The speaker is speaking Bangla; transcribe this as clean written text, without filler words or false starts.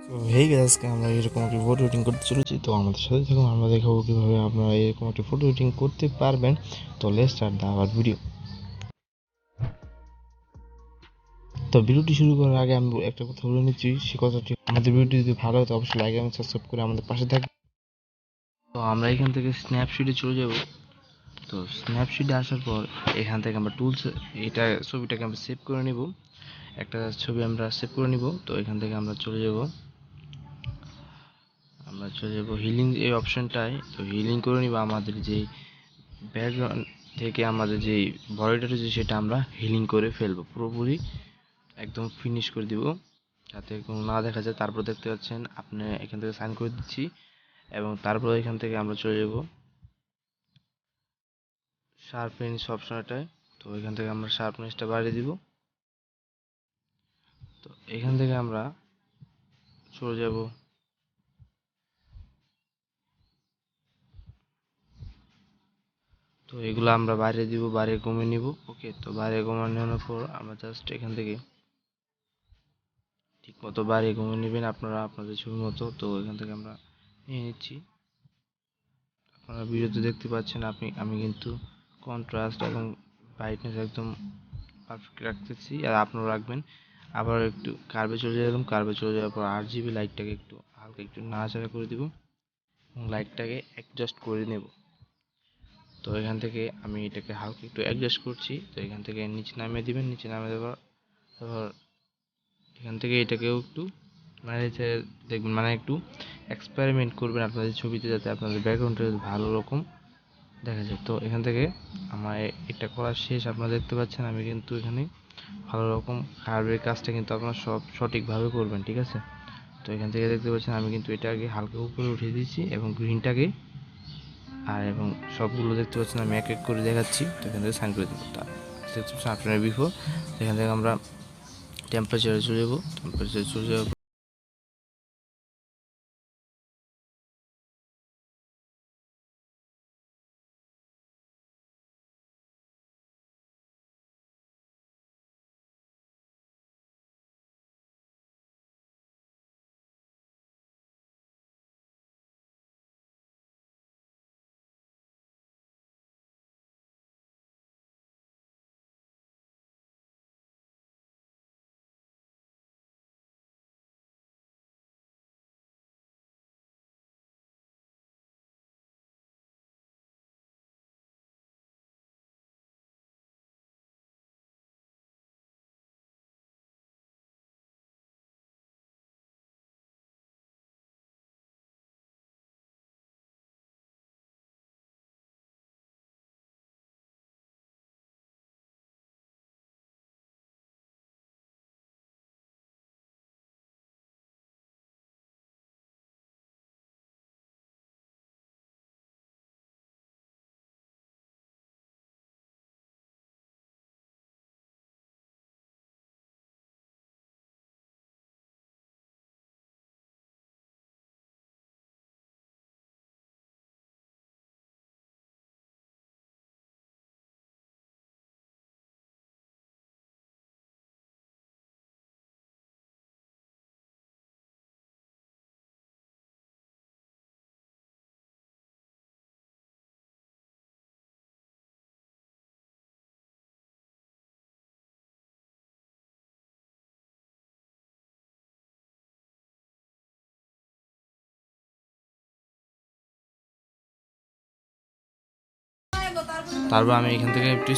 তো হেই গাইস, আজকে আমরা এরকম একটি ফটো এডিটিং করতে চলেছি। তো আমাদের সাথে থাকুন, আমরা দেখাবো কিভাবে আপনারা এরকম একটি ফটো এডিটিং করতে পারবেন। তো let's start the our video. তো ভিডিওটি শুরু করার আগে আমি একটা কথা বলে নিচ্ছি। সে কথাটি, আমাদের ভিডিওটি যদি ভালো হয় তো অবশ্যই লাইক এবং সাবস্ক্রাইব করে আমাদের পাশে থাকবে। তো আমরা এখান থেকে স্ন্যাপশিটে চলে যাব। তো স্ন্যাপশিটে আসার পর এখান থেকে আমরা টুলস, এটা ছবিটাকে আমরা সেভ করে নিব। একটা ছবি আমরা সেভ করে নিব। তো এখান থেকে আমরা চলে যাব হিলিং এই অপশনটায়। তো হিলিং করে নিব। আমাদের যে ব্যাকগ্রাউন্ড থেকে আমাদের যে বডিটা রয়েছে সেটা আমরা হিলিং করে ফেলবো, পুরোপুরি একদম ফিনিশ করে দিব যাতে কোনো না দেখা যায়। তারপর দেখতে পাচ্ছেন আপনি এখান থেকে সাইন করে দিচ্ছি এবং তারপর এখান থেকে আমরা চলে যাব শার্পনেস অপশনটায়। তো এখান থেকে আমরা শার্পনেসটা বাড়িয়ে দিব। তো এখান থেকে আমরা চলে যাব তো এগুলো আমরা বাড়িয়ে দিব, বাড়িয়ে কমিয়ে নিব। ওকে, তো বাড়িয়ে কমানোর পর আমরা জাস্ট এখান থেকে ঠিক মতো বাড়িয়ে কমিয়ে নেবেন আপনারা আপনাদের ছবি মতো। তো এখান থেকে আমরা নিয়ে নিচ্ছি। আপনারা ভিডিওতে দেখতে পাচ্ছেন আমি কিন্তু কন্ট্রাস্ট এবং ব্রাইটনেস একদম পারফেক্ট রাখতেছি, আর আপনারা রাখবেন। আবার একটু কার্ভে চলে গেলাম। কার্ভে চলে যাওয়ার পর RGB লাইটটাকে একটু হালকা একটু নাড়াচাড়া করে দিব এবং লাইটটাকে অ্যাডজাস্ট করে নেব। তো এখান থেকে আমি এটাকে হালকা একটু অ্যাডজাস্ট করছি। তো এখান থেকে নিচে নামিয়ে দিবেন। নিচে নামিয়ে দেওয়ার তারপর এখান থেকে এটাকেও একটু মানে দেখবেন, মানে একটু এক্সপেরিমেন্ট করবেন আপনাদের ছবিতে, যাতে আপনাদের ব্যাকগ্রাউন্ডটা ভালো রকম দেখা যায়। তো এখান থেকে আমার এটা করা শেষ। আপনারা দেখতে পাচ্ছেন আমি কিন্তু এখানে ভালো রকম কার্ভের কাজটা কিন্তু আপনারা সব সঠিকভাবে করবেন, ঠিক আছে? তো এখান থেকে দেখতে পাচ্ছেন আমি কিন্তু এটাকে হালকা উপরে উঠিয়ে দিচ্ছি এবং গ্রিনটাকে এবং সবগুলো দেখতে পাচ্ছেন আমি এক এক করে দেখাচ্ছি। তো এখান থেকে সাইন করে দেবো। দেখতে পাচ্ছেন আফটার বিফোর। এখান থেকে আমরা টেম্পারেচারে চলে যাবো। টেম্পারেচারে চলে যাওয়ার তারপর আমি এখান থেকে একটু